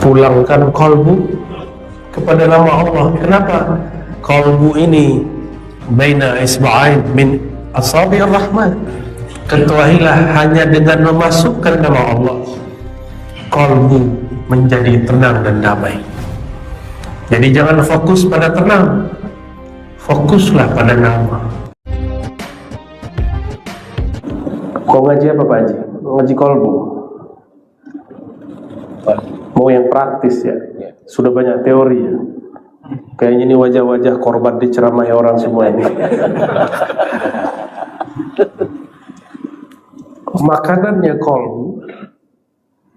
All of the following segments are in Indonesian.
pulangkan qalbu kepada nama Allah. Kenapa? Qalbu ini baina isba'ain min asabi'ir rahman. Ketahuilah hanya dengan memasukkan nama Allah, qalbu menjadi tenang dan damai. Jadi jangan fokus pada tenang, fokuslah pada nama. Kau ngaji apa Pak Haji? Ngaji qalbu? Mau yang praktis ya? Sudah banyak teori ya? Kayaknya ini wajah-wajah korban diceramahi orang semua ini. Makanannya qalbu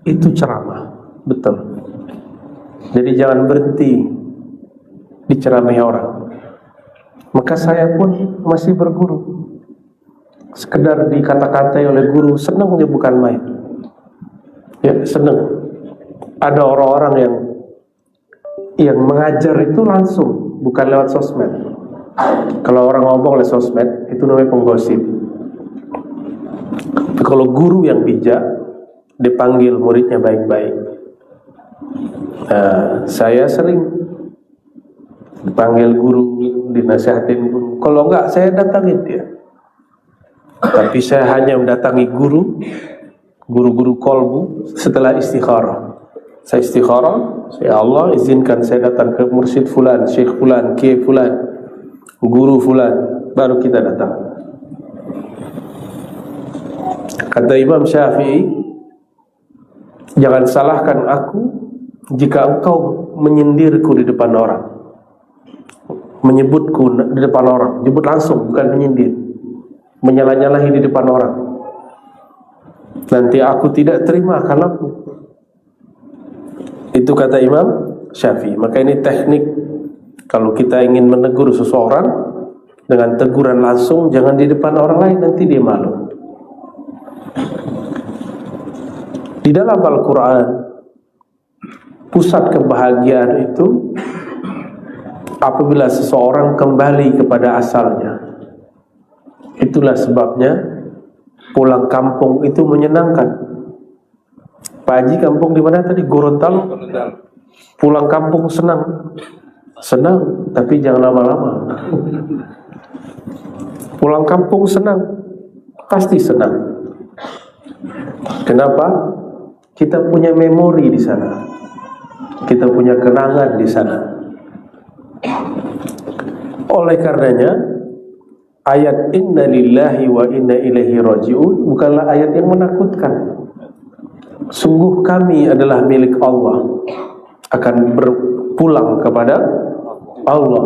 itu ceramah, betul. Jadi jangan berhenti diceramahi orang. Maka saya pun masih berguru. Sekedar dikata-katai oleh guru, senangnya bukan main. Ya, senang. Ada orang-orang yang mengajar itu langsung, bukan lewat sosmed. Kalau orang ngomong lewat sosmed, itu namanya penggosip. Tapi kalau guru yang bijak, dipanggil muridnya baik-baik. Saya sering dipanggil guru, dinasihatin guru. Kalau enggak, saya datangin dia. Tapi saya hanya mendatangi guru-guru qalbu setelah istikharah. Saya istikharah, ya Allah izinkan saya datang ke mursyid fulan, syekh fulan, kiai fulan, guru fulan, baru kita datang. Kata Imam Syafi'i, jangan salahkan aku jika engkau menyindirku di depan orang, menyebutku di depan orang, nyebut langsung, bukan menyindir, menyalah-nyalahi di depan orang. Nanti aku tidak terima kalapmu. Itu kata Imam Syafi'i. Maka ini teknik kalau kita ingin menegur seseorang dengan teguran langsung, jangan di depan orang lain, nanti dia malu. Di dalam Al-Quran, pusat kebahagiaan itu apabila seseorang kembali kepada asalnya. Itulah sebabnya pulang kampung itu menyenangkan. Pak Haji kampung di mana tadi? Gorontalo. Pulang kampung senang, tapi jangan lama-lama. Pulang kampung senang, pasti senang. Kenapa? Kita punya memori di sana, kita punya kenangan di sana. Oleh karenanya, ayat inna lillahi wa inna ilaihi raji'un bukanlah ayat yang menakutkan. Sungguh kami adalah milik Allah, akan berpulang kepada Allah.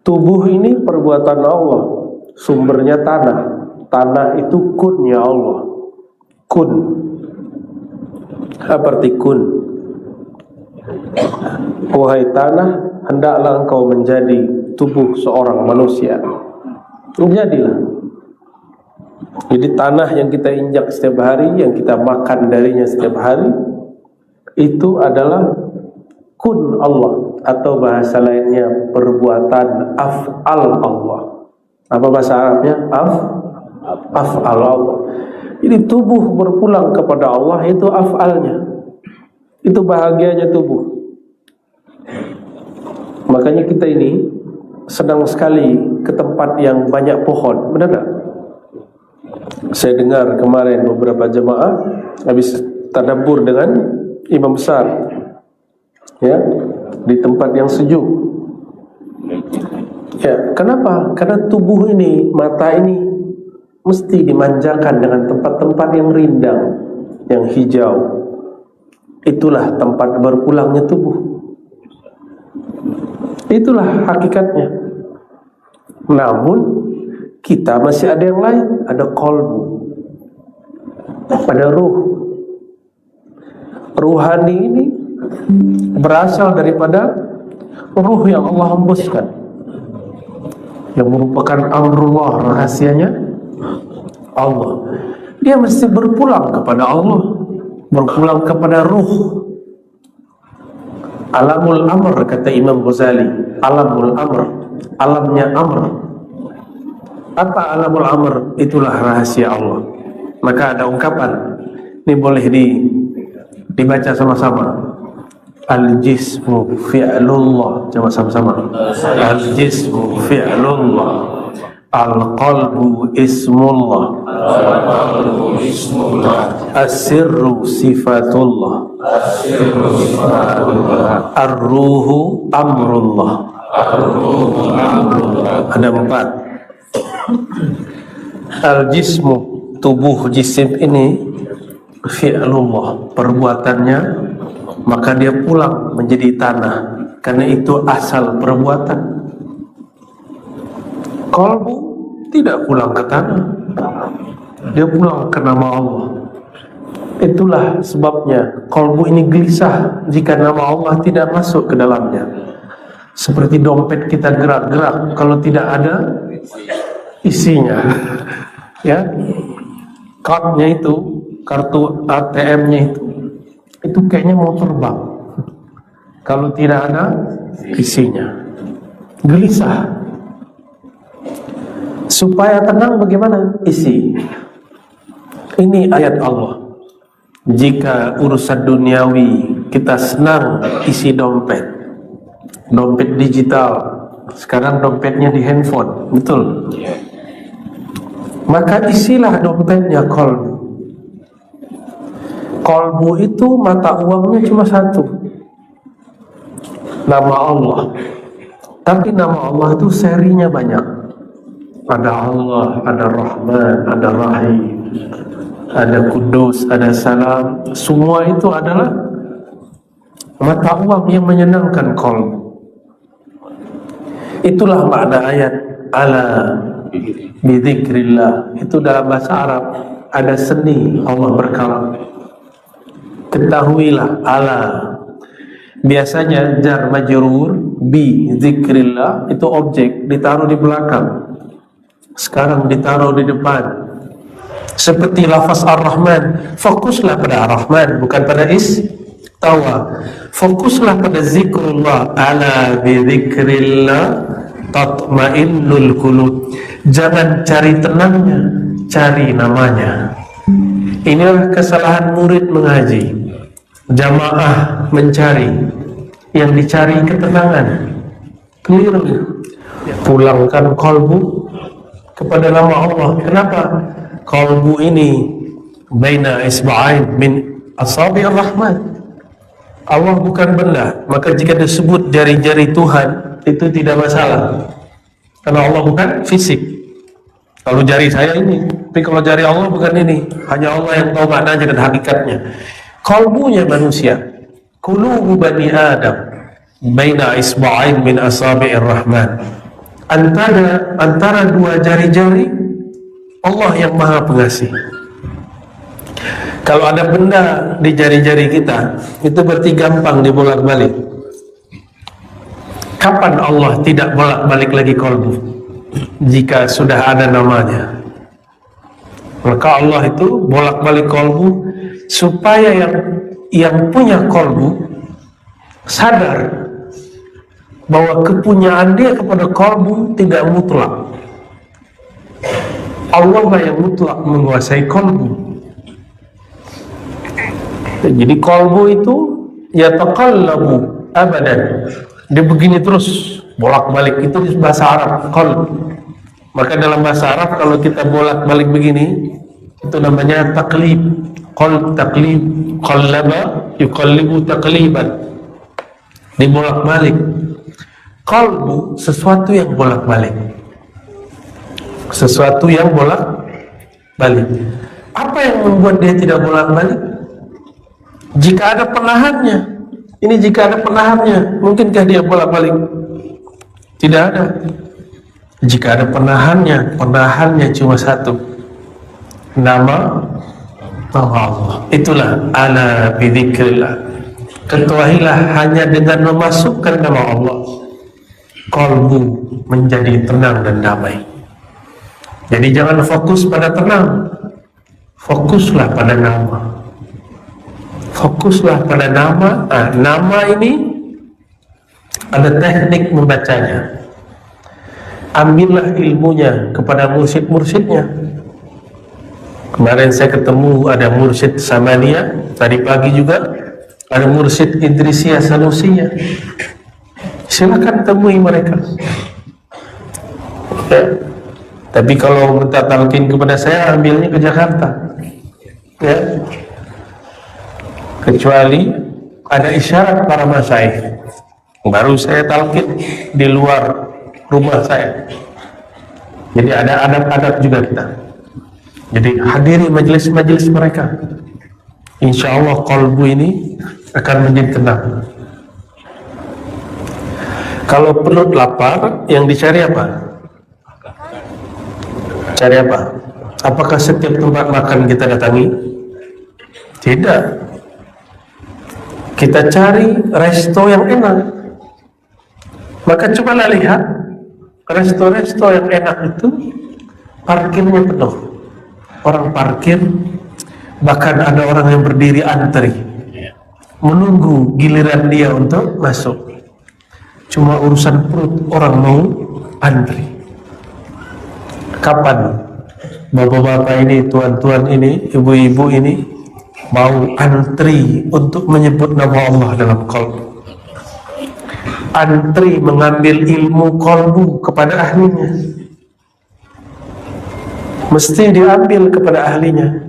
Tubuh ini perbuatan Allah, sumbernya tanah. Tanah itu kunnya Allah. Kun. Apa arti kun? Wahai tanah, hendaklah engkau menjadi tubuh seorang manusia. Menjadilah. Jadi tanah yang kita injak setiap hari, yang kita makan darinya setiap hari, itu adalah kun Allah, atau bahasa lainnya perbuatan af'al Allah. Apa bahasa Arabnya? Af'al Allah. Jadi tubuh berpulang kepada Allah itu af'alnya. Itu bahagianya tubuh. Makanya kita ini senang sekali ke tempat yang banyak pohon. Benar tak? Saya dengar kemarin beberapa jemaah habis tadabbur dengan imam besar, ya, di tempat yang sejuk. Ya, kenapa? Karena tubuh ini, mata ini mesti dimanjakan dengan tempat-tempat yang rindang, yang hijau. Itulah tempat berpulangnya tubuh. Itulah hakikatnya. Namun kita masih ada yang lain, ada qalbu, ada ruh. Ruhani ini berasal daripada ruh yang Allah hembuskan, yang merupakan amrullah, rahasianya Allah. Dia mesti berpulang kepada Allah, berpulang kepada ruh. Alamul amr, kata Imam Ghazali. Alamul amr, alamnya amr. Apa alamul amr? Itulah rahasia Allah. Maka ada ungkapan, ini boleh dibaca sama-sama. Al-jismu fi'lullah. Coba sama-sama. Al-jismu fi'lullah. Al-qalbu ismullah. As-sirru sifatullah. Ar-ruhu amrullah. Ada 4. Al-jismu, tubuh jisim ini, fi'lullah, perbuatannya, maka dia pulang menjadi tanah, karena itu asal perbuatan. Qalbu tidak pulang ke tanah, dia pulang ke nama Allah. Itulah sebabnya qalbu ini gelisah jika nama Allah tidak masuk ke dalamnya. Seperti dompet kita gerak-gerak kalau tidak ada isinya. Ya, cardnya itu, kartu ATM-nya itu kayaknya mau terbang kalau tidak ada isinya. Gelisah. Supaya tenang bagaimana? Isi. Ini ayat Allah. Jika urusan duniawi kita senang isi dompet, dompet digital. Sekarang dompetnya di handphone, betul? Maka isilah dompetnya qalbu. Qalbu itu mata uangnya cuma satu, nama Allah. Tapi nama Allah itu serinya banyak. Ada Allah, ada Rahman, ada Rahim, ada Kudus, ada Salam. Semua itu adalah mata uang yang menyenangkan qalbu. Itulah makna ayat ala bidzikrillah. Itu dalam bahasa Arab ada seni Allah berkalam. Ketahuilah ala. Biasanya jar majrur bi dzikrillah itu objek ditaruh di belakang. Sekarang ditaruh di depan. Seperti lafaz Ar-Rahman, fokuslah pada Ar-Rahman, bukan pada istawa. Fokuslah pada zikrullah. Ala bi dzikrillah tatmainnul qulub. Jangan cari tenangnya, cari namanya. Inilah kesalahan murid mengaji. Jamaah mencari, yang dicari ketenangan. Keliru. Pulangkan qalbu kepada nama Allah. Kenapa? Qalbu ini baina isba'ain min asabi'ir rahman. Allah bukan benda, maka jika disebut jari-jari Tuhan itu tidak masalah, karena Allah bukan fisik. Kalau jari saya ini, tapi kalau jari Allah bukan ini. Hanya Allah yang tahu maknanya dan hakikatnya. Qalbunya manusia, qulubu bani Adam baina isba'ain min asabi'ir rahman. Antara dua jari-jari Allah yang Maha Pengasih. Kalau ada benda di jari-jari kita, itu berarti gampang dibolak-balik. Kapan Allah tidak bolak-balik lagi qalbu? Jika sudah ada namanya. Maka Allah itu bolak-balik qalbu supaya yang punya qalbu sadar bahwa kepunyaan dia kepada qalbu tidak mutlak. Allah lah yang mutlak menguasai qalbu. Jadi qalbu itu yataqallabu abadan. Dia begini terus, bolak-balik. Itu di bahasa Arab, qalb. Maka dalam bahasa Arab kalau kita bolak-balik begini, itu namanya taqlib. Qalb taqlib, qallaba yuqallibu taqliban. Dibolak-balik. Qalbu sesuatu yang bolak-balik. Sesuatu yang bolak-balik. Apa yang membuat dia tidak bolak-balik? Jika ada penahannya. Ini jika ada penahannya, mungkinkah dia bolak-balik? Tidak ada. Jika ada penahannya cuma satu. Nama Allah. Itulah ala bidzikrillah. Ketahuilah hanya dengan memasukkan nama Allah, qalbu menjadi tenang dan damai. Jadi jangan fokus pada tenang, fokuslah pada nama. Fokuslah pada nama. Nama ini ada teknik membacanya. Ambillah ilmunya kepada mursyid-mursyidnya. Kemarin saya ketemu ada mursyid Samania, tadi pagi juga ada Mursyid Idrisiyah Sanusiyah, silakan temui mereka. Ya. Tapi kalau minta talqin kepada saya, ambilnya ke Jakarta. Ya. Kecuali ada isyarat para masyayikh, baru saya talqin di luar rumah saya. Jadi ada adab-adab juga kita. Jadi hadiri majelis-majelis mereka. Insya Allah qalbu ini akan menjadi tenang. Kalau perut lapar, yang dicari apa? Cari apa? Apakah setiap tempat makan kita datangi? Tidak. Kita cari resto yang enak. Maka cobalah lihat resto-resto yang enak itu parkirnya penuh. Orang parkir, bahkan ada orang yang berdiri antri menunggu giliran dia untuk masuk. Cuma urusan perut orang mau antri. Kapan bapak-bapak ini, tuan-tuan ini, ibu-ibu ini mau antri untuk menyebut nama Allah dalam qalbu, antri mengambil ilmu qalbu kepada ahlinya, mesti diambil kepada ahlinya.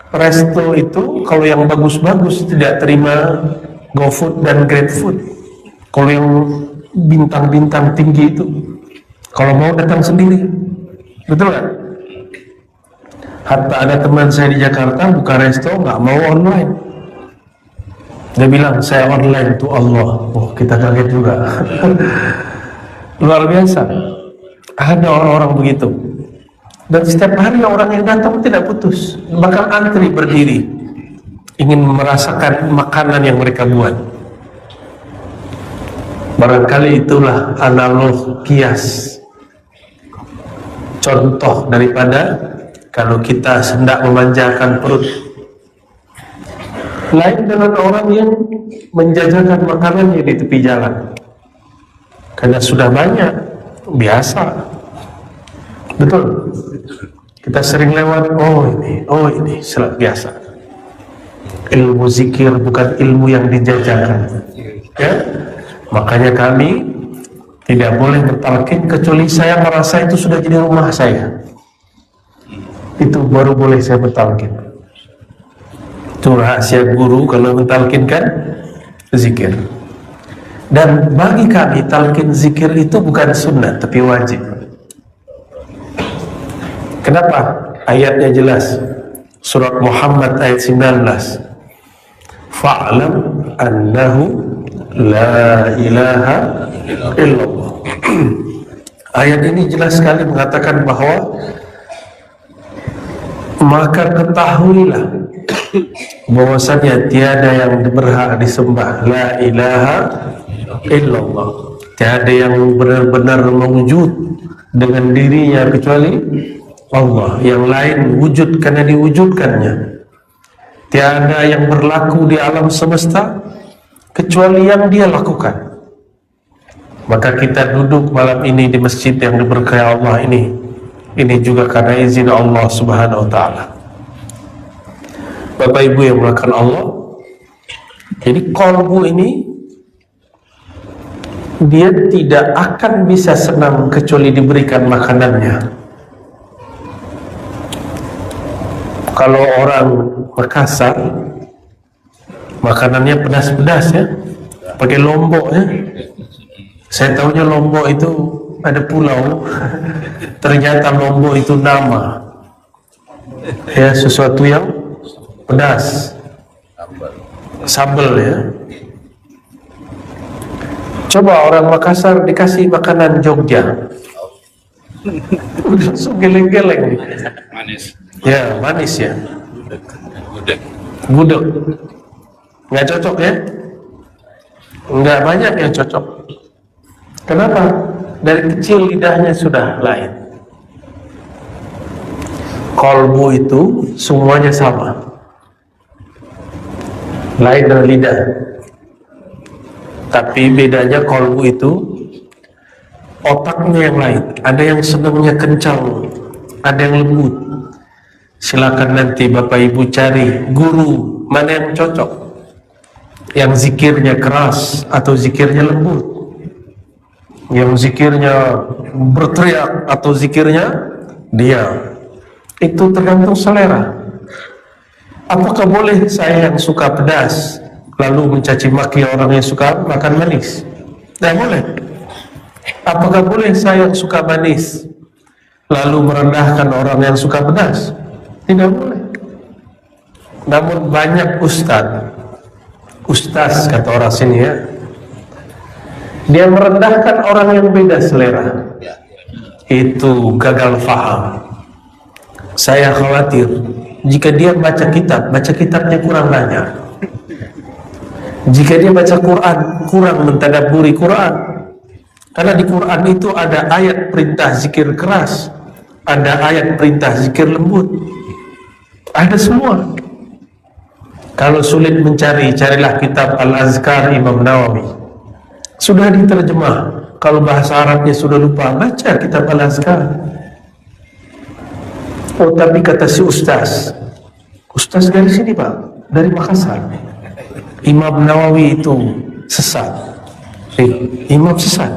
Resto itu kalau yang bagus-bagus tidak terima GoFood dan GrabFood. Kalau yang bintang-bintang tinggi itu, kalau mau datang sendiri, betul kan? Hatta ada teman saya di Jakarta buka resto, nggak mau online. Dia bilang saya online tuh Allah. Oh, kita kaget juga. Luar biasa. Ada orang-orang begitu. Dan setiap hari orang yang datang tidak putus, bahkan antri berdiri, ingin merasakan makanan yang mereka buat. Barangkali itulah analog kias, contoh daripada kalau kita hendak memanjakan perut. Lain dengan orang yang menjajakan makanannya di tepi jalan, karena sudah banyak, biasa. Betul. Kita sering lewat, oh ini salat biasa. Ilmu zikir bukan ilmu yang dijajakan. Ya, makanya kami tidak boleh bertalqin kecuali saya merasa itu sudah jadi rumah saya. Itu baru boleh saya bertalqin. Itu rahasia guru kalau mentalqinkan zikir. Dan bagi kami talqin zikir itu bukan sunnah tapi wajib. Kenapa? Ayatnya jelas. Surat Muhammad ayat 19. Fa'lam annahu la ilaha illallah. Ayat ini jelas sekali mengatakan bahwa maka ketahuilah bahwasanya tiada yang berhak disembah, la ilaha illallah, tiada yang benar-benar mewujud dengan dirinya kecuali Allah, yang lain wujud karena diwujudkannya. Tiada yang berlaku di alam semesta kecuali yang dia lakukan. Maka kita duduk malam ini di masjid yang diberkahi Allah ini juga karena izin Allah Subhanahu wa ta'ala. Bapak Ibu yang melakukan Allah, jadi qalbu ini dia tidak akan bisa senang kecuali diberikan makanannya. Kalau orang Makassar makanannya pedas-pedas ya, pakai lombok ya. Saya tahunya lombok itu ada pulau, ternyata lombok itu nama ya, sesuatu yang pedas, sambal ya. Coba orang Makassar dikasih makanan Jogja, langsung geleng-geleng. Manis. Ya, manis ya. Gudeg. Nggak cocok ya? Nggak banyak yang cocok. Kenapa? Dari kecil lidahnya sudah lain. Qalbu itu semuanya sama, lain dengan lidah. Tapi bedanya qalbu itu otaknya yang lain. Ada yang senangnya kencang, ada yang lembut. Silakan nanti Bapak Ibu cari guru mana yang cocok. yang zikirnya keras atau zikirnya lembut, yang zikirnya berteriak atau zikirnya diam. Itu tergantung selera. Apakah boleh saya yang suka pedas lalu mencaci maki orang yang suka makan manis? Tidak boleh. Apakah boleh saya yang suka manis lalu merendahkan orang yang suka pedas? Tidak boleh. Namun banyak ustaz kata orang sini ya, dia merendahkan orang yang beda selera. Itu gagal faham. Saya khawatir jika dia baca kitabnya kurang banyak. Jika dia baca Quran, kurang mentadabburi Quran. Karena di Quran itu ada ayat perintah zikir keras, ada ayat perintah zikir lembut, ada semua. Kalau sulit mencari, carilah kitab Al-Azkar Imam Nawawi. Sudah diterjemah. Kalau bahasa Arabnya sudah lupa, baca kitab Al-Azkar. Oh, tapi kata si ustaz dari sini Pak, dari Makassar, Imam Nawawi itu sesat. Imam sesat.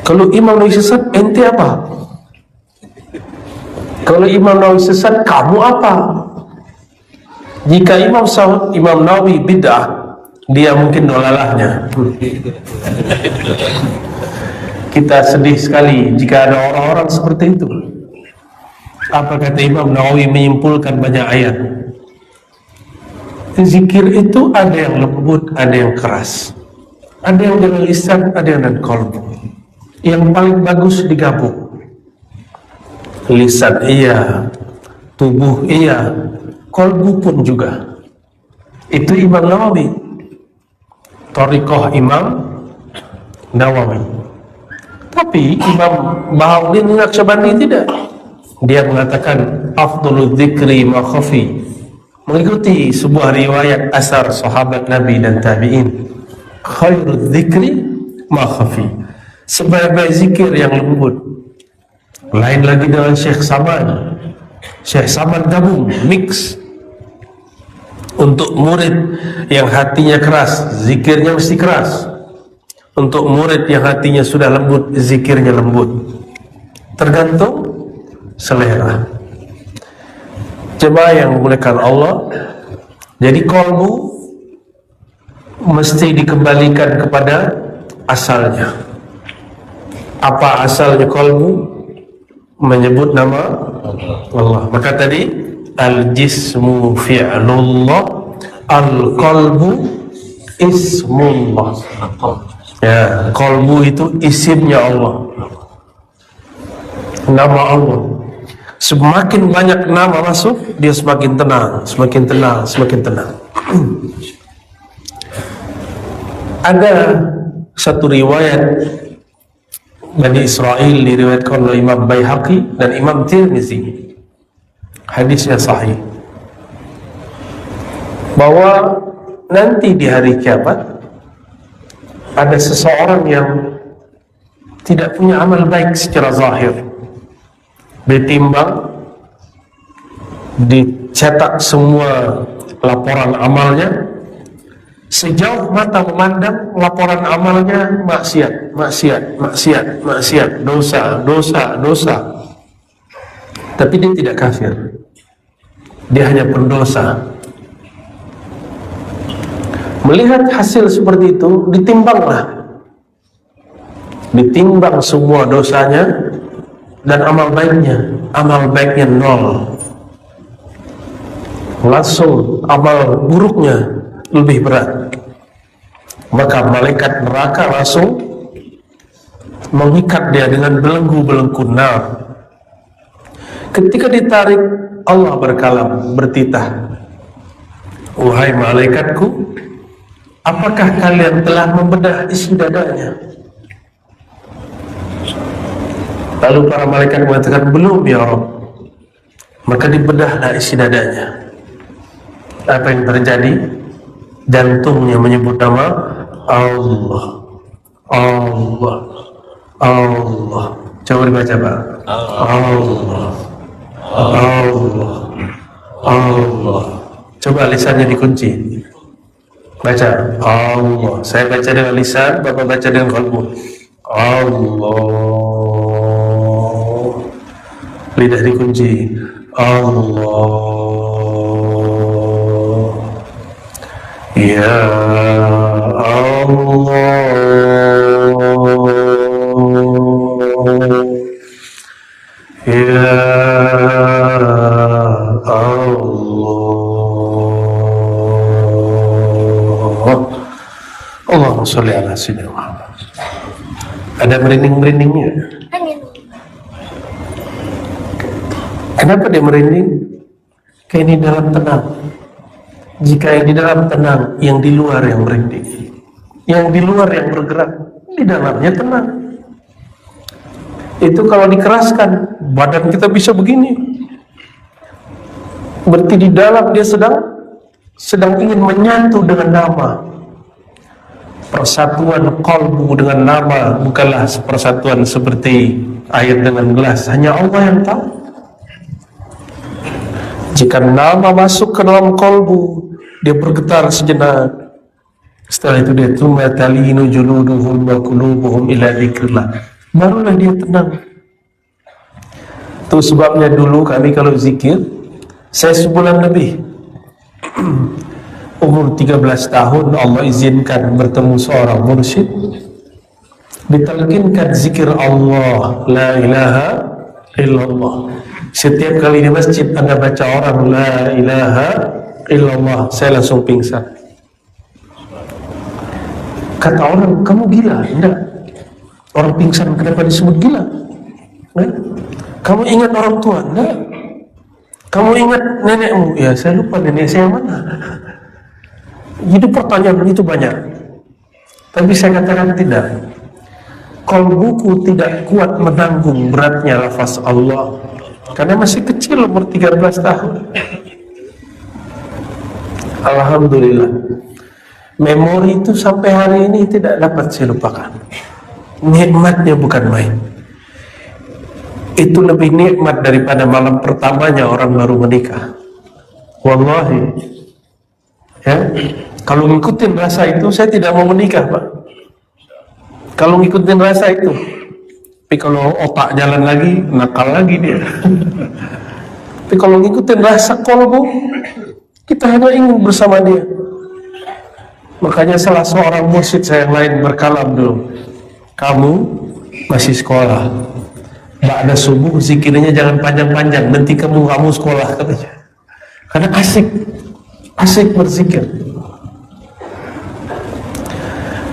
Kalau Imam Nawawi sesat, ente apa? Kalau Imam Nawawi sesat, kamu apa? Jika Imam Nawawi bid'ah, dia mungkin dolalahnya. Kita sedih sekali jika ada orang-orang seperti itu. Apa kata Imam Nawawi menyimpulkan banyak ayat? Zikir itu ada yang lembut, ada yang keras, ada yang dengan lisan, ada yang dengan qalbu. Yang paling bagus digabung. Lisan iya, tubuh iya, qalbu pun juga. Itu Imam Nawawi, thariqah Imam Nawawi. Tapi Imam Bahauddin Naqsyabandi tidak. Dia mengatakan afdhalul dzikri ma khafi, mengikuti sebuah riwayat asar sahabat Nabi dan tabi'in. Khairul dzikri ma khafi, sebaik-baik zikir yang lembut. Lain lagi dengan Syekh Samad gabung, mix. Untuk murid yang hatinya keras, zikirnya mesti keras. Untuk murid yang hatinya sudah lembut, zikirnya lembut. Tergantung selera. Jemaah yang memuliakan Allah, jadi qalbu mesti dikembalikan kepada asalnya. Apa asalnya qalbu? Menyebut nama Allah. Maka tadi al-jismu fi'lullah, al-qalbu ismullah. Ya, qalbu itu isimnya Allah, nama Allah. Semakin banyak nama masuk, dia semakin tenang, semakin tenang, semakin tenang. Ada satu riwayat Bani Israel diriwayatkan oleh Imam Baihaqi dan Imam Tirmizi, hadisnya sahih, bahwa nanti di hari kiamat ada seseorang yang tidak punya amal baik secara zahir. Ditimbang, dicetak semua laporan amalnya, sejauh mata memandang laporan amalnya maksiat, dosa. Tapi dia tidak kafir, dia hanya pendosa. Melihat hasil seperti itu, ditimbang semua dosanya dan amal baiknya nol. Langsung amal buruknya lebih berat. Maka malaikat neraka langsung mengikat dia dengan belenggu-belenggu nar. Ketika ditarik, Allah berkalam, bertitah, wahai malaikatku, apakah kalian telah membedah isi dadanya? Lalu para malaikat mengatakan, belum ya Rabb. Maka dibedahlah isi dadanya. Apa yang terjadi? Jantungnya menyebut nama Allah. Allah. Allah. Coba dibaca Pak. Allah. Allah. Allah. Coba lisannya dikunci. Baca Allah. Saya baca dengan lisan, Bapak baca dengan qalbu. Allah. Lidah dikunci. Allah. Ya Allah. Ya Allah. Allahumma sholli ala sayyidina Muhammad. Ada merinding-merindingnya? Kenapa dia merinding? Kayak ini dalam tenang. Jika yang di dalam tenang, yang di luar yang merinding. Yang di luar yang bergerak, di dalamnya tenang. Itu kalau dikeraskan, badan kita bisa begini. Berarti di dalam dia sedang ingin menyatu dengan nama. Persatuan qalbu dengan nama bukanlah persatuan seperti air dengan gelas. Hanya Allah yang tahu. Jika nama masuk ke dalam qalbu, dia bergetar sejenak. Setelah itu dia tumatalinu juluduhum wa qulubuhum ila dzikrillah. Barulah dia tenang. Itu sebabnya dulu kami kalau zikir, saya sebulan lebih. Umur 13 tahun Allah izinkan bertemu seorang mursyid, ditalkinkan zikir Allah, la ilaha illallah. Setiap kali di masjid Anda baca orang la ilaha illallah, saya langsung pingsan. Kata orang, kamu gila? Enggak. Orang pingsan kenapa disebut gila? Kamu ingat orang tua? Enggak. Kamu ingat nenekmu? Ya saya lupa nenek saya mana. Jadi pertanyaan itu banyak. Tapi saya katakan tidak. Qalbuku tidak kuat menanggung beratnya lafaz Allah. Karena masih kecil, umur 13 tahun. Alhamdulillah. Memori itu sampai hari ini tidak dapat saya lupakan. Nikmatnya bukan main. Itu lebih nikmat daripada malam pertamanya orang baru menikah. Wallahi. Ya, kalau ngikutin rasa itu saya tidak mau menikah, Pak. Kalau ngikutin rasa itu. Tapi kalau otak jalan lagi, nakal lagi dia. Tapi kalau ngikutin rasa qalbu, kita hanya ingin bersama dia. Makanya salah seorang mursyid saya yang lain berkalam dulu. Kamu masih sekolah. Ba'da subuh zikirnya jangan panjang-panjang, nanti kamu sekolah katanya. Karena asik berzikir.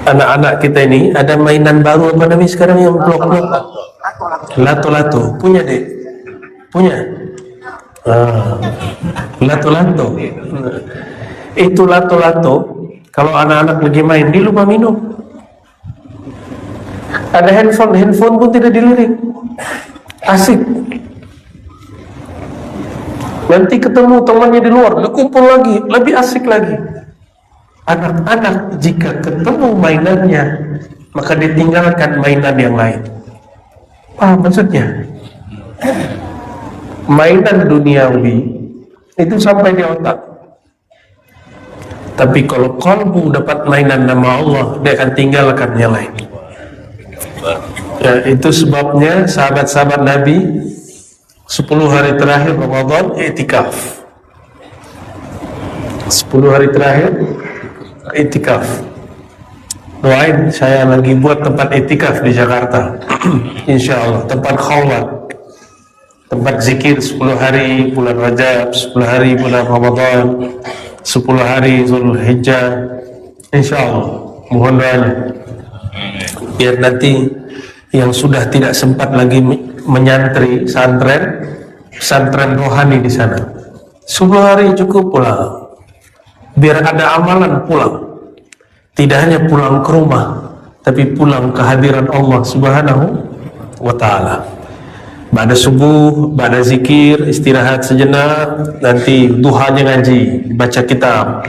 Anak-anak kita ini ada mainan baru apa namanya sekarang yang blok-blok? Lato-lato. Punya deh? Punya? Lato-lato. Itu lato-lato. Kalau anak-anak lagi main, dia lupa minum. Ada handphone pun tidak dilirik. Asik. Nanti ketemu temannya di luar, dia kumpul lagi, lebih asik lagi. Anak-anak jika ketemu mainannya, maka ditinggalkan mainan yang lain. Paham maksudnya? Mainan duniawi itu sampai di otak. Tapi kalau qalbu dapat mainan nama Allah, dia akan tinggalkan yang lain. Ya, itu sebabnya sahabat-sahabat Nabi 10 hari terakhir Ramadan i'tikaf. 10 hari terakhir i'tikaf. Doain saya lagi buat tempat i'tikaf di Jakarta. Insyaallah tempat khawat. Tempat zikir 10 hari bulan Rajab, 10 hari bulan Ramadan, 10 hari Zulhijjah. Insyaallah mohon doanya. Biar nanti yang sudah tidak sempat lagi menyantri pesantren rohani di sana, 10 hari cukup pulang. Biar ada amalan pulang. Tidak hanya pulang ke rumah, tapi pulang ke hadiran Allah Subhanahu wa ta'ala. Ba'da subuh, ba'da zikir, istirahat sejenak, nanti duhanya ngaji, baca kitab,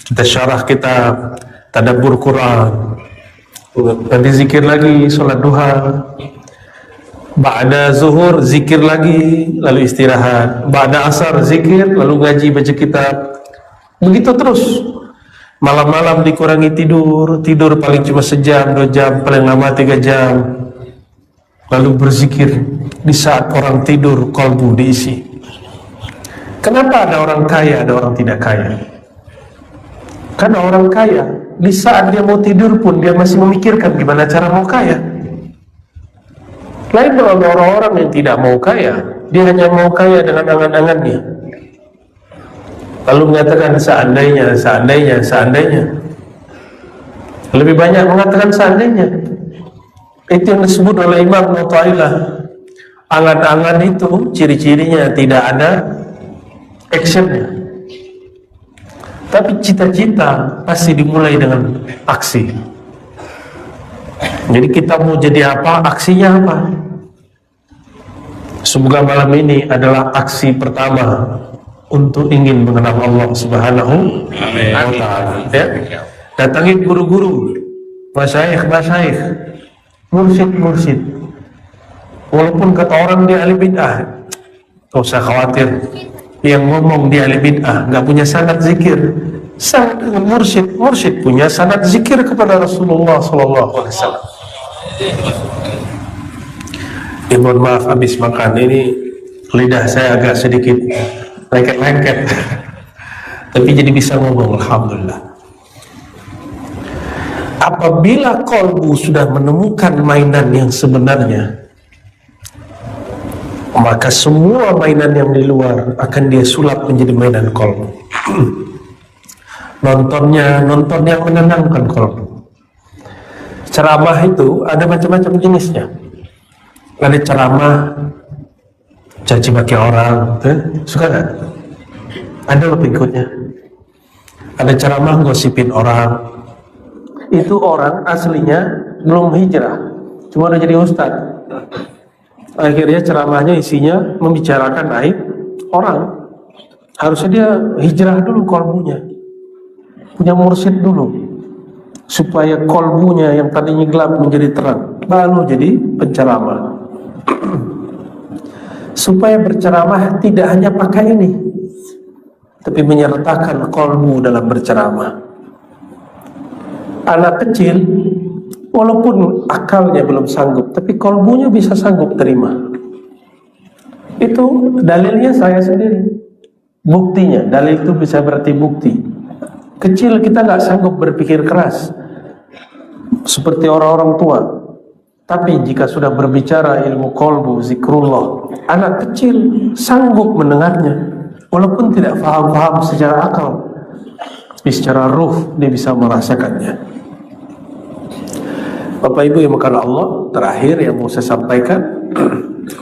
kita syarah kitab, tadabbur Quran. Nanti zikir lagi, sholat duha. Ba'da zuhur, zikir lagi, lalu istirahat. Ba'da asar, zikir, lalu ngaji, baca kitab. Begitu terus. Malam-malam dikurangi tidur paling cuma sejam, 2 jam, paling lama 3 jam. Lalu berzikir di saat orang tidur, qalbu diisi. Kenapa ada orang kaya, ada orang tidak kaya? Karena orang kaya di saat dia mau tidur pun dia masih memikirkan gimana cara mau kaya. Lain dengan orang-orang yang tidak mau kaya, dia hanya mau kaya dengan angan-angannya. Lalu mengatakan seandainya. Lebih banyak mengatakan seandainya. Itu yang disebut oleh Imam Mu'tazilah. Angan-angan itu ciri-cirinya tidak ada actionnya. Tapi cita-cita pasti dimulai dengan aksi. Jadi kita mau jadi apa, aksinya apa? Semoga malam ini adalah aksi pertama untuk ingin mengenal Allah Subhanahu wa ta'ala, ya. Datangi guru-guru, masyayikh, mursyid. Walaupun kata orang dia ahli bid'ah, tak usah khawatir. Yang ngomong dia ahli bid'ah nggak punya sanad zikir. Sanad dengan mursyid punya sanad zikir kepada Rasulullah SAW. Mohon maaf, habis makan ini lidah saya agak sedikit lengket-lengket, tapi jadi bisa ngomong, alhamdulillah. Apabila qalbu sudah menemukan mainan yang sebenarnya, maka semua mainan yang di luar akan dia sulap menjadi mainan qalbu. Nonton yang menenangkan qalbu. Ceramah itu ada macam-macam jenisnya. Ada ceramah caci maki orang, suka nggak? Ada loh pengikutnya. Ada ceramah gosipin orang. Itu orang aslinya belum hijrah, cuma udah jadi ustadz. Akhirnya ceramahnya isinya membicarakan aib orang. Harusnya dia hijrah dulu qalbunya, punya mursyid dulu, supaya qalbunya yang tadinya gelap menjadi terang, baru jadi penceramah. Supaya berceramah tidak hanya pakai ini, tapi menyertakan qalbu dalam berceramah. Anak kecil walaupun akalnya belum sanggup, tapi qalbunya bisa sanggup terima. Itu dalilnya saya sendiri. Buktinya, dalil itu bisa berarti bukti. Kecil kita nggak sanggup berpikir keras seperti orang-orang tua. Tapi jika sudah berbicara ilmu qalbu, zikrullah, anak kecil sanggup mendengarnya, walaupun tidak faham secara akal, tapi secara ruh dia bisa merasakannya. Bapak Ibu yang makanan Allah, terakhir yang mau saya sampaikan,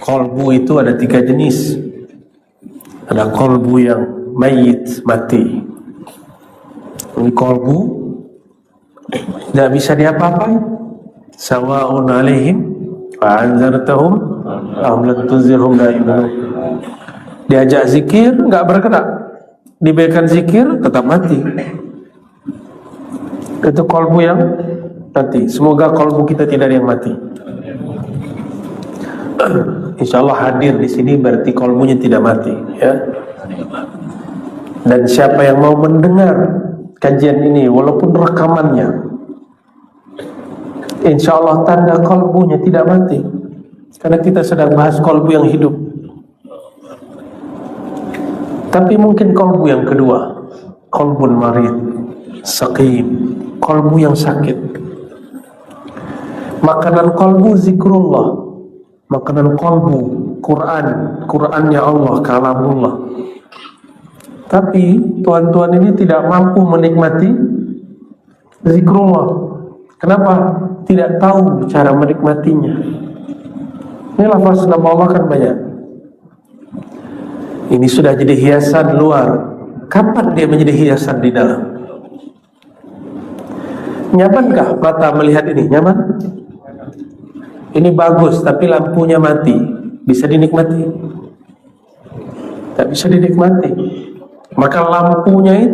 qalbu itu ada 3 jenis. Ada qalbu yang mayit, mati. Ini qalbu tidak bisa diapa-apain. Sawa'un alaihim fa'anzartahum am lam tunzirhum la yu'minun. Diajak zikir enggak bergerak, diberikan zikir tetap mati. Itu qalbu yang mati. Semoga qalbu kita tidak ada yang mati. Insyaallah hadir di sini berarti qalbunya tidak mati, ya. Dan siapa yang mau mendengar kajian ini walaupun rekamannya, insyaallah tanda qalbunya tidak mati. Karena kita sedang bahas qalbu yang hidup. Tapi mungkin qalbu yang kedua, qalbun marid, saqim, qalbu yang sakit. Makanan qalbu zikrullah, makanan qalbu Qur'annya Allah, kalamullah. Tapi tuan-tuan ini tidak mampu menikmati zikrullah. Kenapa? Tidak tahu cara menikmatinya. Ini lafaz nama Allah kan banyak. Ini sudah jadi hiasan luar. Kapan dia menjadi hiasan di dalam? Nyamankah mata melihat ini? Nyaman? Ini bagus, tapi lampunya mati. Bisa dinikmati? Tak bisa dinikmati. Maka lampunya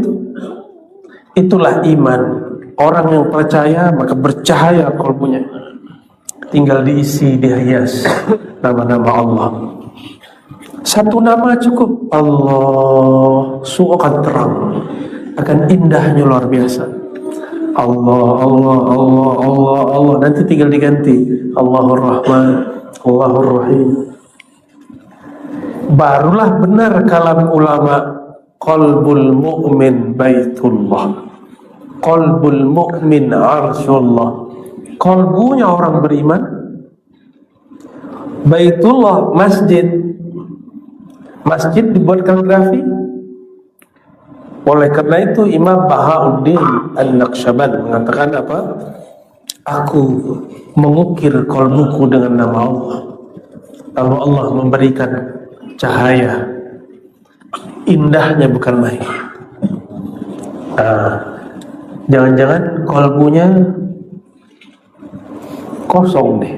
itulah iman. Orang yang percaya maka bercahaya qalbunya. Tinggal diisi, dihias nama-nama Allah. Satu nama cukup. Allah, suakan terang. akan indahnya luar biasa. Allah, Allah, Allah, Allah, Allah. Nanti tinggal diganti Allahur Rahman, Allahur Rahim. Barulah benar kalam ulama, qalbul mu'min baitullah, qalbul mu'min arsyullah. Kalbunya orang beriman baitullah, masjid. Masjid dibuat kaligrafi. Oleh karena itu Imam Bahauddin An-Naqsyaband mengatakan apa? Aku mengukir kalbuku dengan nama Allah. Lalu Allah memberikan cahaya. Indahnya bukan main. Jangan-jangan kalbunya kosong deh.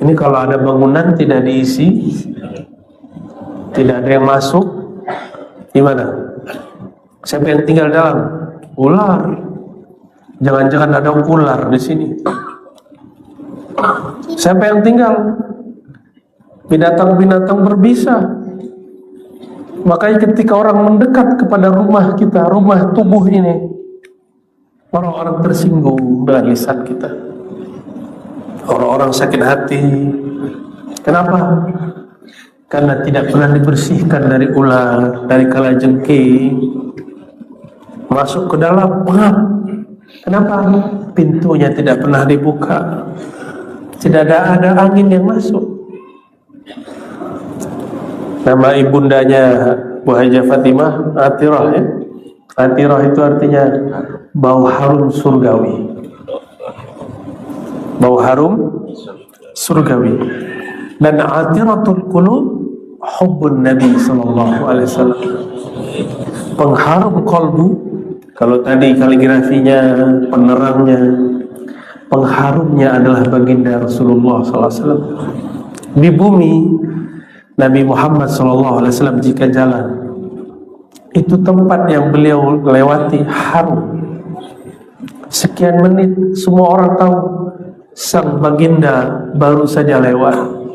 Ini kalau ada bangunan tidak diisi, tidak ada yang masuk, gimana? Siapa yang tinggal dalam? Ular. Jangan-jangan ada ular di sini. Siapa yang tinggal? Binatang-binatang berbisa. Makanya ketika orang mendekat kepada rumah kita, rumah tubuh ini, orang-orang tersinggung dengan lisan kita. Orang-orang sakit hati. Kenapa? Karena tidak pernah dibersihkan dari ular, dari kalajengking. Masuk ke dalam, pengap. Kenapa? Pintunya tidak pernah dibuka. Tidak ada angin yang masuk. Nama ibundanya Bu Hajah Fatimah Atirah, ya. Atirah itu artinya bau harum surgawi. Bau harum surgawi. Dan atiratul qulub hubbun Nabi sallallahu alaihi wasallam. Pengharum kalbu. Kalau tadi kaligrafinya, penerangnya, pengharumnya adalah baginda Rasulullah SAW. Di bumi Nabi Muhammad SAW jika jalan, itu tempat yang beliau lewati harum. Sekian menit semua orang tahu sang baginda baru saja lewat.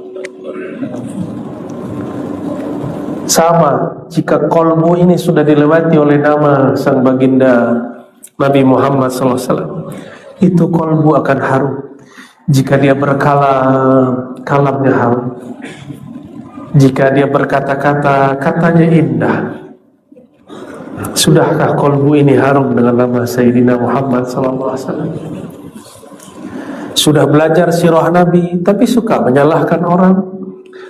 Sama jika kolbu ini sudah dilewati oleh nama sang baginda Nabi Muhammad SAW, itu kolbu akan harum. Jika dia berkalam, kalamnya harum. Jika dia berkata-kata, katanya indah. Sudahkah kolbu ini harum dengan nama Sayyidina Muhammad SAW? Sudah belajar sirah Nabi, tapi suka menyalahkan orang,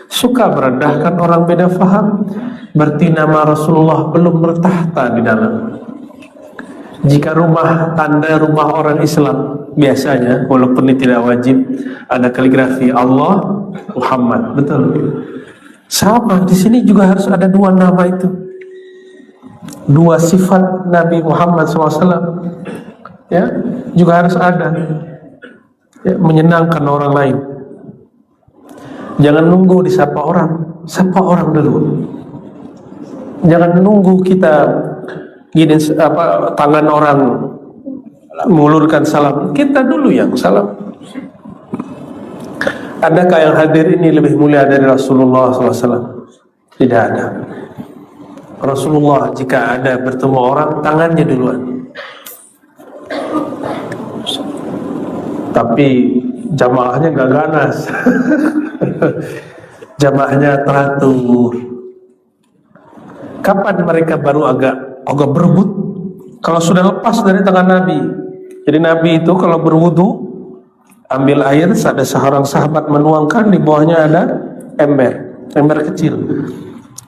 suka merendahkan orang beda faham, berarti nama Rasulullah belum bertahta di dalam. Jika rumah tanda rumah orang Islam biasanya, walaupun ini tidak wajib, ada kaligrafi Allah Muhammad, betul. Sama di sini juga harus ada dua nama itu, dua sifat Nabi Muhammad SAW, ya, juga harus ada, ya, menyenangkan orang lain. Jangan nunggu disapa orang, sapa orang dulu. Jangan nunggu kita gini tangan orang mengulurkan salam, kita dulu yang salam. Adakah yang hadir ini lebih mulia dari Rasulullah SAW? Tidak ada. Rasulullah jika ada bertemu orang, tangannya duluan. Tapi jamaahnya gak ganas. Jamaahnya teratur. Kapan mereka baru agak berebut? Kalau sudah lepas dari tangan Nabi. Jadi Nabi itu kalau berwudu, ambil air, ada seorang sahabat menuangkan, di bawahnya ada ember kecil.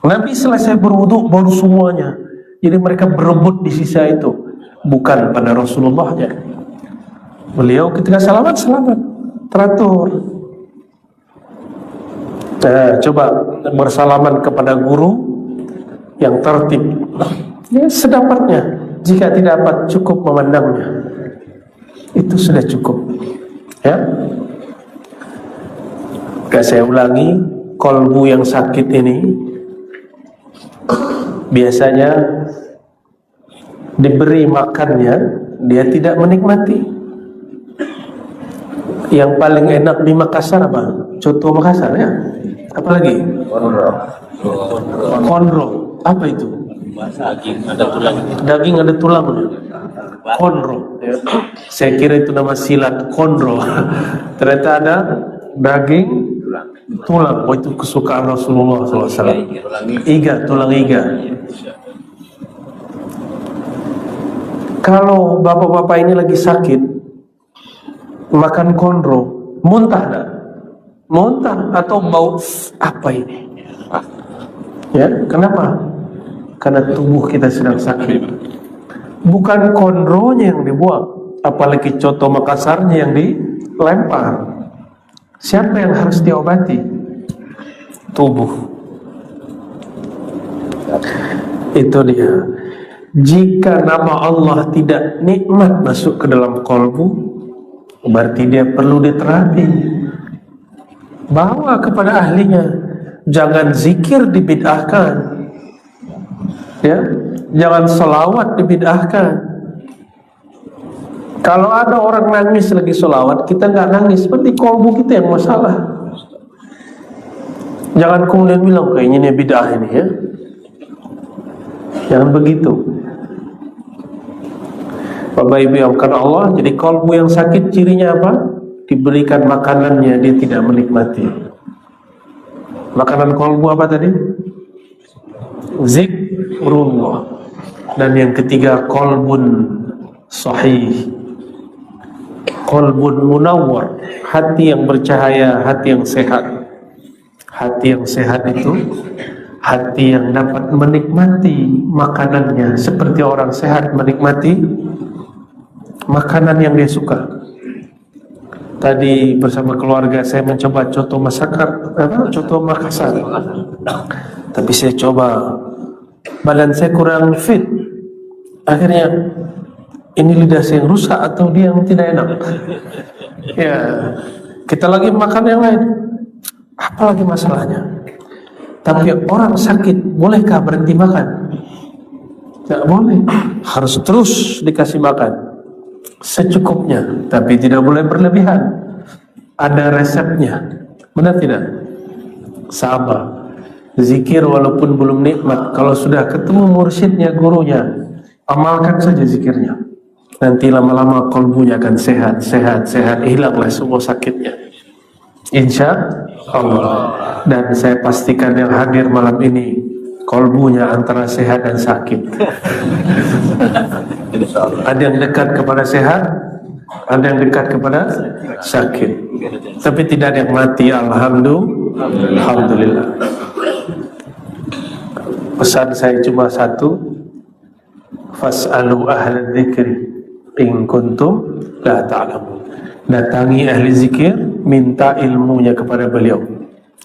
Nabi selesai berwudu baru semuanya. Jadi mereka berebut di sisa itu, bukan pada Rasulullahnya. Beliau ketika salaman teratur. Coba bersalaman kepada guru yang tertib, ya sedapatnya. Jika tidak dapat, cukup memandangnya, itu sudah cukup, ya. Saya ulangi, kolbu yang sakit ini biasanya diberi makannya, dia tidak menikmati. Yang paling enak di Makassar apa? Coto Makassar, ya. Apalagi? Konro. Apa itu? Daging ada tulangnya. Konro. Ya. Saya kira itu nama silat konro. Ternyata ada daging tulang. Oh, itu kesukaan Rasulullah SAW. Iga, tulang iga. Kalau bapak-bapak ini lagi sakit, makan konro, muntah enggak? Muntah atau bau apa ini? Ya, kenapa? Karena tubuh kita sedang sakit. Bukan konronya yang dibuang, apalagi coto Makassarnya yang dilempar. Siapa yang harus diobati? Tubuh. Itu dia. Jika nama Allah tidak nikmat masuk ke dalam kolbu, berarti dia perlu diterapi. Bawa kepada ahlinya. Jangan zikir dibid'ahkan. Ya, jangan selawat dibid'ahkan. Kalau ada orang nangis lagi selawat, kita nggak nangis, berarti kolbu kita yang masalah. Jangan kemudian bilang kayaknya ini bid'ah ini ya. Jangan begitu. Bapak Ibu yang karena Allah, jadi kolbu yang sakit cirinya apa? Diberikan makanannya dia tidak menikmati. Makanan kolbu apa tadi? Zikrullah. Dan yang ketiga kolbun sahih, kolbun munawwar, hati yang bercahaya, hati yang sehat. Hati yang sehat itu hati yang dapat menikmati makanannya seperti orang sehat menikmati makanan yang dia suka. Tadi bersama keluarga saya mencoba coto Makassar. Tapi saya coba, badan saya kurang fit. Akhirnya ini lidah saya yang rusak atau dia yang tidak enak. Ya, kita lagi makan yang lain. Apa lagi masalahnya? Tapi orang sakit bolehkah berhenti makan? Tidak boleh. Harus terus dikasih makan secukupnya, tapi tidak boleh berlebihan. Ada resepnya, benar tidak? Sama. Zikir walaupun belum nikmat, kalau sudah ketemu mursyidnya, gurunya, amalkan saja zikirnya. Nanti lama-lama kolbunya akan sehat, hilanglah semua sakitnya. Insya Allah. Dan saya pastikan yang hadir malam ini kolbunya antara sehat dan sakit. Ada yang dekat kepada sehat, ada yang dekat kepada sakit. Tapi tidak ada yang mati, alhamdulillah. Pesan saya cuma satu, fas'alu ahla dzikri in kuntum la ta'lamun. Datangi ahli zikir, minta ilmunya kepada beliau.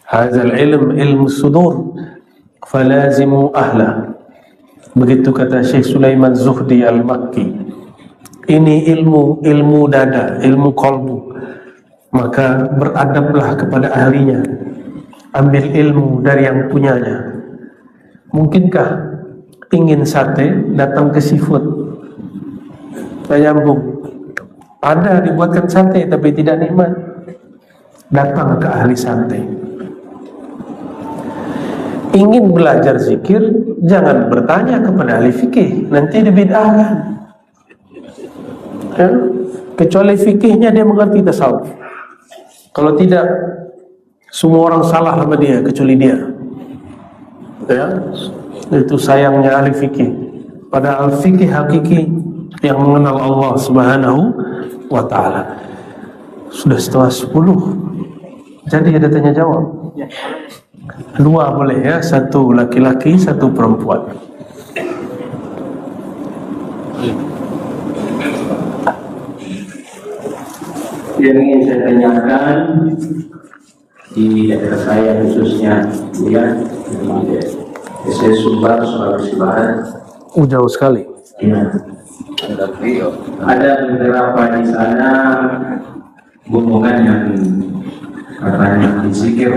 Hadzal ilmu sudur, falazimu ahla. Begitu kata Syekh Sulaiman Zuhdi Al-Makki. Ini ilmu dada, ilmu kolbu. Maka beradablah kepada ahlinya. Ambil ilmu dari yang punyanya. Mungkinkah ingin sate datang ke seafood? Saya nyambung. Ada dibuatkan sate tapi tidak nikmat. Datang ke ahli sate. Ingin belajar zikir, jangan bertanya kepada ahli fikih, nanti dibid'ahkan. Ya? Kecuali fikihnya dia mengerti tasawuf. Kalau tidak, semua orang salah sama dia kecuali dia. Ya? Itu sayangnya ahli fikih. Padahal fikih hakiki yang mengenal Allah Subhanahu wa ta'ala. Sudah 9:30. Jadi ada tanya jawab. Dua boleh ya, satu laki-laki, satu perempuan. Yang ingin saya tanyakan di daerah saya khususnya, ya, saya Sumbar, Sulawesi Barat. Jauh sekali. Ya. Ada beberapa di sana golongan yang katanya berzikir,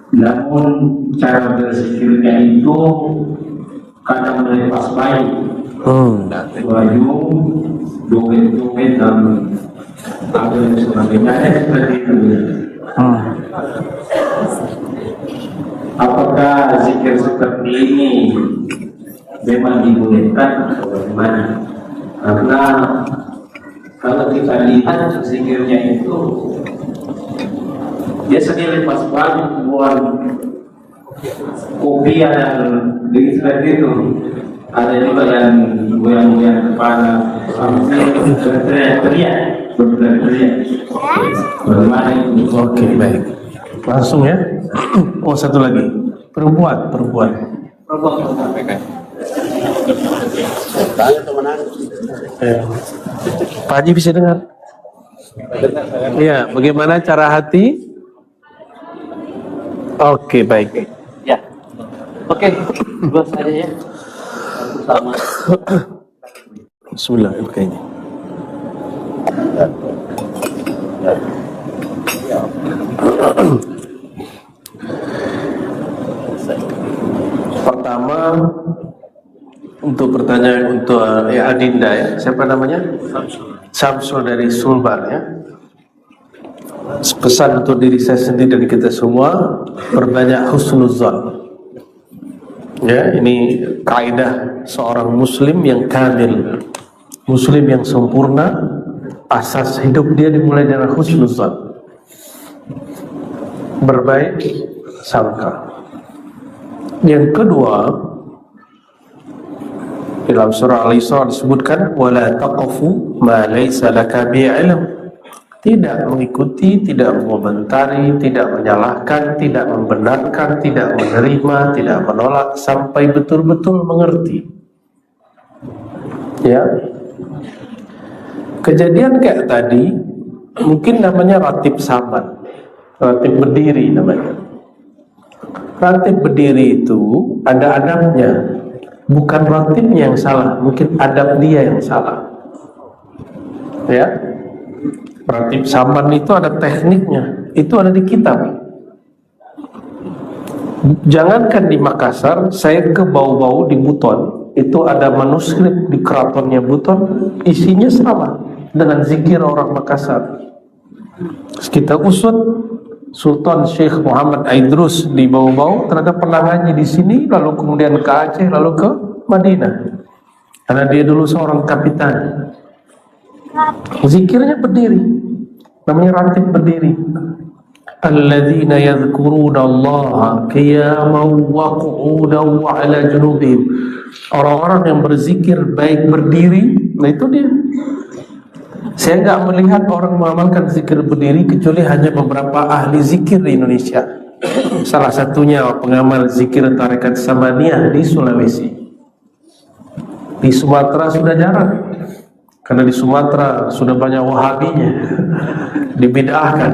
namun cara berzikirnya itu kadang melepas baik, baju, doa-doa dan apa yang sebagainya, seperti itu. Apakah zikir seperti ini memang dibolehkan atau bagaimana? Karena kalau kita lihat zikirnya itu biasanya lepas pagi buat kopi dan seperti itu. Ada juga yang goyang-goyang kepala berteriak. Bagaimana itu? Oke, baik. Langsung ya. Oh, satu lagi. Perempuan. Pak Haji bisa dengar? Iya, bagaimana cara hati? Oke, baik. Ya, oke, buat saja ya. Sama. Bismillahirrahmanirrahim. Pertama, untuk pertanyaan untuk Adinda ya, siapa namanya? Samsul dari Sulbar ya. Pesan untuk diri saya sendiri dan kita semua, perbanyak husnuzan. Ya, ini kaidah seorang muslim yang kamil, muslim yang sempurna. Asas hidup dia dimulai dari husnuzan, berbaik sangka. Yang kedua, dalam surah Al-Isra disebutkan wala taqfu ma laysa laka bi ilm. Tidak mengikuti, tidak mengomentari, tidak menyalahkan, tidak membenarkan, tidak menerima, tidak menolak sampai betul-betul mengerti. Ya. Kejadian kayak tadi mungkin namanya ratib saman, ratib berdiri namanya. Ratib berdiri itu ada adabnya, bukan ratibnya yang salah, mungkin adab dia yang salah. Ya, ratib saman itu ada tekniknya, itu ada di kitab. Jangankan di Makassar, saya ke Bau-Bau di Buton, itu ada manuskrip di keratonnya Buton, isinya sama dengan zikir orang Makassar. Kita usut Sultan Syekh Muhammad Aidrus di Bau-Bau, ternyata pernah ngaji di sini, lalu kemudian ke Aceh, lalu ke Madinah, karena dia dulu seorang kapitan. Zikirnya berdiri, namanya ratib berdiri. Alladzina yadhkuruna Allah qiyaman wa qu'udan wa 'ala junubihim. Orang-orang yang berzikir baik berdiri, nah itu dia. Saya nggak melihat orang mengamalkan zikir berdiri kecuali hanya beberapa ahli zikir di Indonesia. Salah satunya pengamal zikir tarekat Samaniyah di Sulawesi. Di Sumatera sudah jarang, karena di Sumatera sudah banyak wahabinya, dibid'ahkan.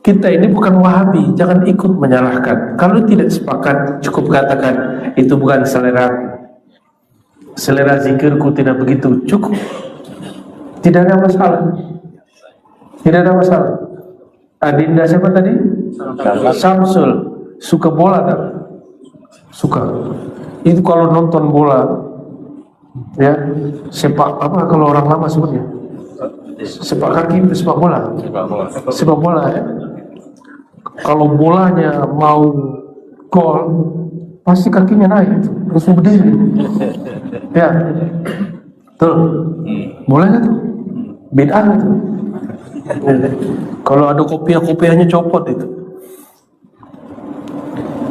Kita ini bukan wahabi, jangan ikut menyalahkan. Kalau tidak sepakat, cukup katakan itu bukan selera. Selera zikirku tidak begitu, cukup. Tidak ada masalah. Tidak ada masalah. Adinda siapa tadi? Samsul. Suka bola tak? Suka. Itu kalau nonton bola, ya, sepak apa kalau orang lama sebutnya? Sepak kaki itu sepak bola. Sepak bola ya. Kalau bolanya mau gol, pasti kakinya naik, langsung berdiri. Ya, tuh, boleh nggak tuh? Bid'ah itu. Kalau ada kopiah-kopiahnya copot itu.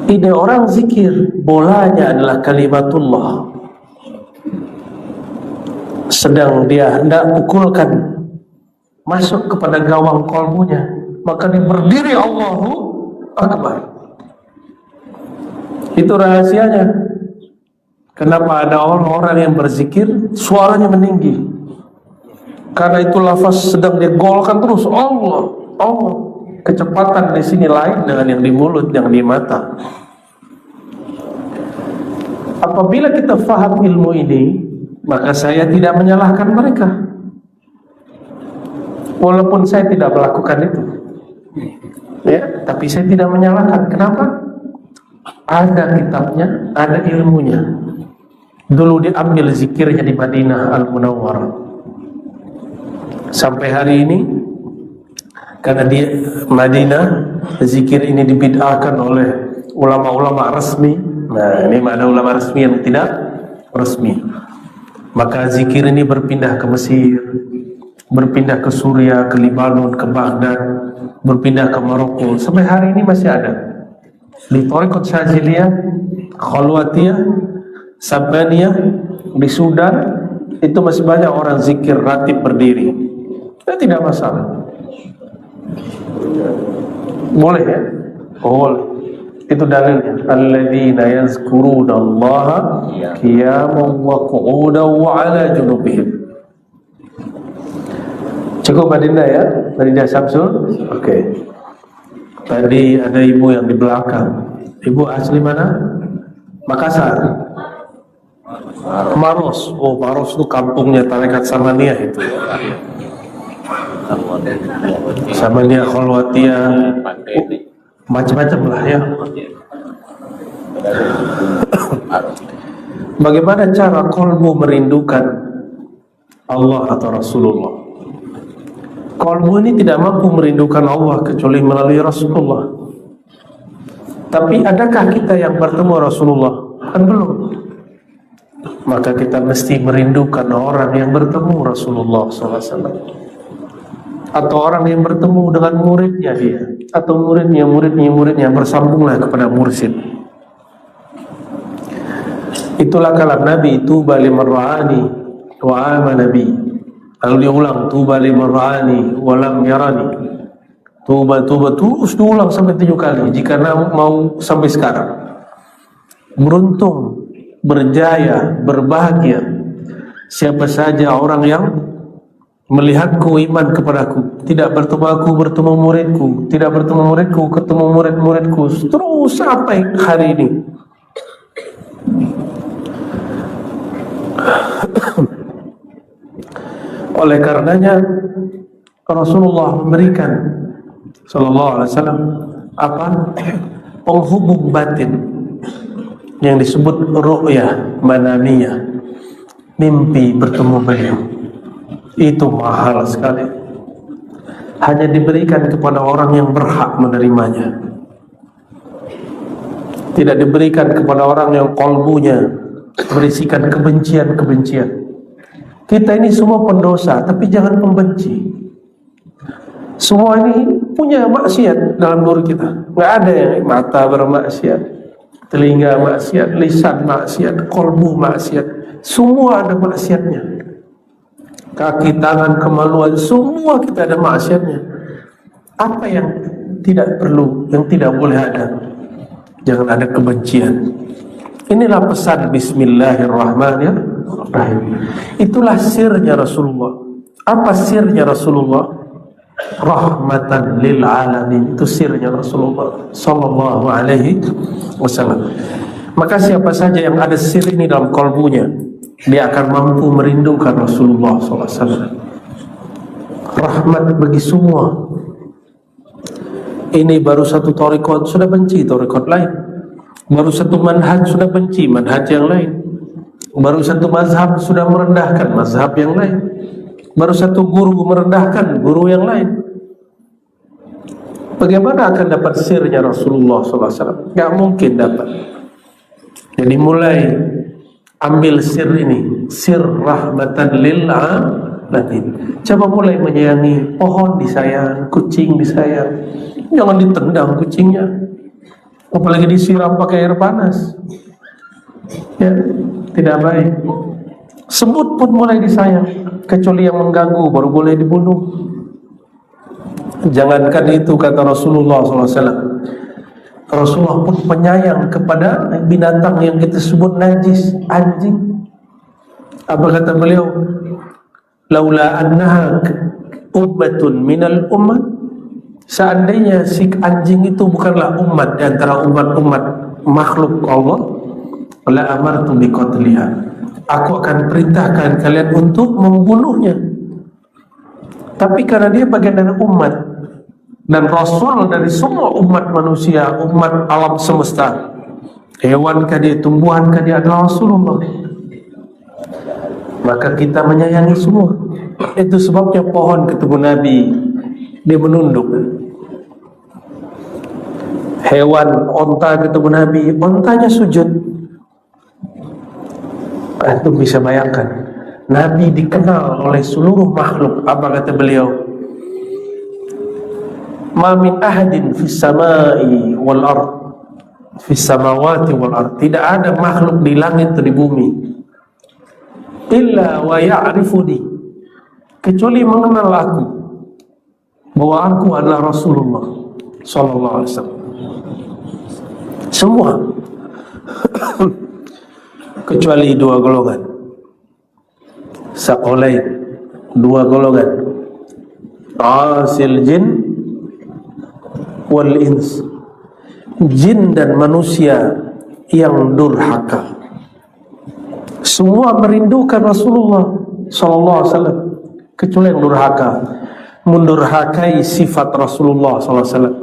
Ini orang zikir, bolanya adalah kalimatullah. Sedang dia hendak pukulkan masuk kepada gawang kolbunya, maka dia berdiri Allahu Akbar. Itu rahasianya. Kenapa ada orang-orang yang berzikir suaranya meninggi? Karena itu lafaz sedang dia golkan terus Allah, Allah. Kecepatan di sini lain dengan yang di mulut, yang di mata. Apabila kita faham ilmu ini, maka saya tidak menyalahkan mereka. Walaupun saya tidak melakukan itu, ya, tapi saya tidak menyalahkan. Kenapa? Ada kitabnya, ada ilmunya. Dulu diambil zikirnya di Madinah Al-Munawwarah. Sampai hari ini, karena di Madinah zikir ini dibid'ahkan oleh ulama-ulama resmi. Nah, ini ada ulama resmi yang tidak resmi. Maka zikir ini berpindah ke Mesir, berpindah ke Suriah, ke Lebanon, ke Baghdad, berpindah ke Maroko. Sampai hari ini masih ada. Di Thariqat Syadziliyah, Khalwatiyah, Sabbaniyah, di Sudan, itu masih banyak orang zikir ratib berdiri. Itu tidak masalah. Boleh ya? Boleh. Itu dalilnya. Alladzina yazkuruna Allaha qiyaman wa qu'udan wa 'ala junubihim. Cukup Adinda ya? Adinda Samsul? Oke. Tadi ada ibu yang di belakang. Ibu asli mana? Makassar. Maros. Oh, Maros itu kampungnya Tarekat Samaniyah itu. Samaniyah, Khalwatiyah, macam-macam lah ya. Bagaimana cara kolbu merindukan Allah atau Rasulullah? Kolbu ini tidak mampu merindukan Allah kecuali melalui Rasulullah. Tapi adakah kita yang bertemu Rasulullah? Kan belum. Maka kita mesti merindukan orang yang bertemu Rasulullah SAW, atau orang yang bertemu dengan muridnya dia, atau muridnya bersambunglah kepada mursyid. Itulah kalam Nabi, tuba liman ra'ani wa amana bi. Lalu diulang, tuba liman ra'ani wa lam yarani. Tuba terus diulang sampai 7 kali jika mau sampai sekarang. Beruntung, berjaya, berbahagia siapa saja orang yang melihatku, iman kepadaku, tidak bertemu aku, bertemu muridku, tidak bertemu muridku, ketemu murid-muridku, terus sampai hari ini. Oleh karenanya Rasulullah memberikan sallallahu alaihi wasallam apa? Penghubung batin yang disebut ru'yah manamiyah, mimpi bertemu beliau. Itu mahal sekali, hanya diberikan kepada orang yang berhak menerimanya, tidak diberikan kepada orang yang kolbunya berisikan kebencian-kebencian. Kita ini semua pendosa, tapi jangan pembenci. Semua ini punya maksiat dalam diri kita. Nggak ada yang mata bermaksiat, telinga maksiat, lisan maksiat, kolbu maksiat. Semua ada maksiatnya. Kaki, tangan, kemaluan, semua kita ada maksiatnya. Apa yang tidak perlu, yang tidak boleh ada? Jangan ada kebencian. Inilah pesan Bismillahirrahmanirrahim. Itulah sirnya Rasulullah. Apa sirnya Rasulullah? Rahmatan lil alamin. Itu sirnya Rasulullah sallallahu alaihi wasallam. Maka siapa saja yang ada sir ini dalam kalbunya, dia akan mampu merindukan Rasulullah sallallahu alaihi wasallam. Rahmat bagi semua. Ini baru satu thariqat sudah benci thariqat lain. Baru satu manhaj sudah benci manhaj yang lain. Baru satu mazhab sudah merendahkan mazhab yang lain. Baru satu guru merendahkan guru yang lain. Bagaimana akan dapat sirnya Rasulullah SAW? Gak mungkin dapat. Jadi mulai ambil sir ini, sir rahmatan lil alamin. Coba mulai menyayangi pohon disayang, kucing disayang. Jangan ditendang kucingnya, apalagi disiram pakai air panas. Ya, tidak baik. Semut pun mulai disayang, kecuali yang mengganggu baru boleh dibunuh. Jangankan itu, kata Rasulullah SAW. Rasulullah pun penyayang kepada binatang yang kita sebut najis, anjing. Apa kata beliau? Laula annaha ummatun minal ummah. Seandainya si anjing itu bukanlah umat di antara umat-umat makhluk Allah, la amartu biqatliha. Aku akan perintahkan kalian untuk membunuhnya. Tapi karena dia bagian dari umat dan Rasul dari semua umat manusia, umat alam semesta, hewan kah dia, tumbuhan kah dia, adalah Rasulullah. Maka kita menyayangi semua. Itu sebabnya pohon ketemu Nabi, dia menunduk. Hewan, onta ketemu Nabi, ontanya sujud. Antum bisa bayangkan, Nabi dikenal oleh seluruh makhluk. Apa kata beliau? Ma min ahadin fis samai wal ard, fis samawati wal ard, tidak ada makhluk di langit atau di bumi, illa wa ya'rifuni, kecuali mengenal aku, bahwa aku adalah Rasulullah sallallahu alaihi wasallam. Semua kecuali dua golongan, saqalain, dua golongan, asil jin wal ins, jin dan manusia yang durhaka. Semua merindukan Rasulullah sallallahu alaihi wasallam kecuali yang durhaka, mendurhakai sifat Rasulullah sallallahu alaihi wasallam.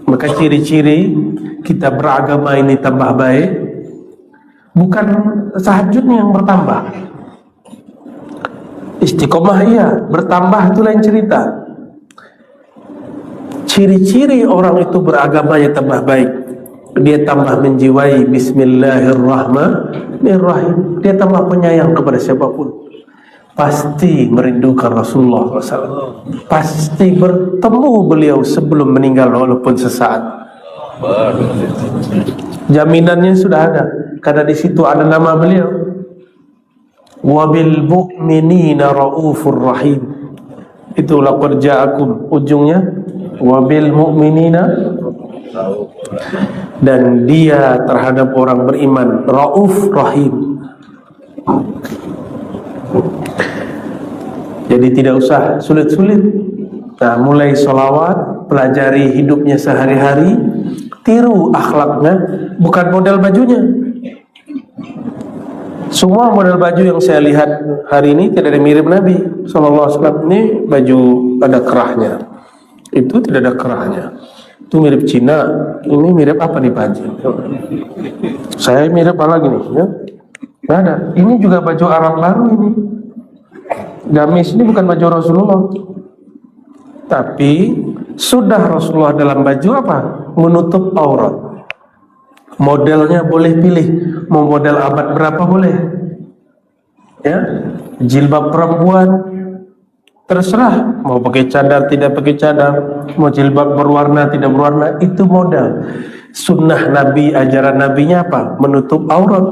Maka ciri-ciri kita beragama ini tambah baik bukan tahajudnya yang bertambah. Istiqomah iya, bertambah itu lain cerita. Ciri-ciri orang itu beragamanya tambah baik, dia tambah menjiwai Bismillahirrahmanirrahim, dia tambah penyayang kepada siapapun, pasti merindukan Rasulullah SAW, pasti bertemu beliau sebelum meninggal walaupun sesaat. Jaminannya sudah ada, karena di situ ada nama beliau. Wabil mu'minina raufur rahim. Itulah laqad ja'akum, ujungnya wabil mu'minina, dan dia terhadap orang beriman rauf rahim. Jadi tidak usah sulit-sulit. Nah, mulai sholawat, pelajari hidupnya sehari-hari, tiru akhlaknya, bukan model bajunya. Semua model baju yang saya lihat hari ini tidak ada mirip Nabi sallallahu alaihi wasallam. Ini baju ada kerahnya, itu tidak ada kerahnya. Itu mirip Cina, ini mirip apa nih baju? Saya mirip apa lagi nih? Ya? Nggak ada. Ini juga baju Arab baru ini. Gamis ini bukan baju Rasulullah, tapi sudah Rasulullah dalam baju apa? Menutup aurat. Modelnya boleh pilih, mau model abad berapa boleh, ya. Jilbab perempuan terserah, mau pakai cadar tidak pakai cadar, mau jilbab berwarna tidak berwarna, itu model. Sunnah Nabi, ajaran Nabinya apa? Menutup aurat.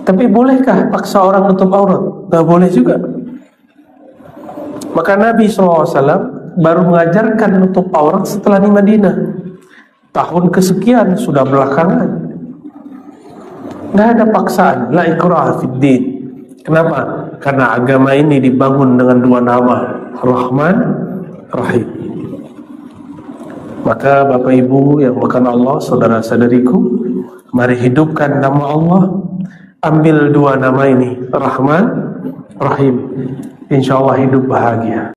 Tapi bolehkah paksa orang menutup aurat? Tak boleh juga. Maka Nabi SAW baru mengajarkan menutup aurat setelah di Madinah. Tahun kesekian, sudah belakangan. Nggak ada paksaan, la ikraha fid din. Kenapa? Karena agama ini dibangun dengan dua nama, Rahman, Rahim. Maka Bapak Ibu yang makan Allah, saudara-saudariku, mari hidupkan nama Allah. Ambil dua nama ini, Rahman, Rahim. Insya Allah hidup bahagia.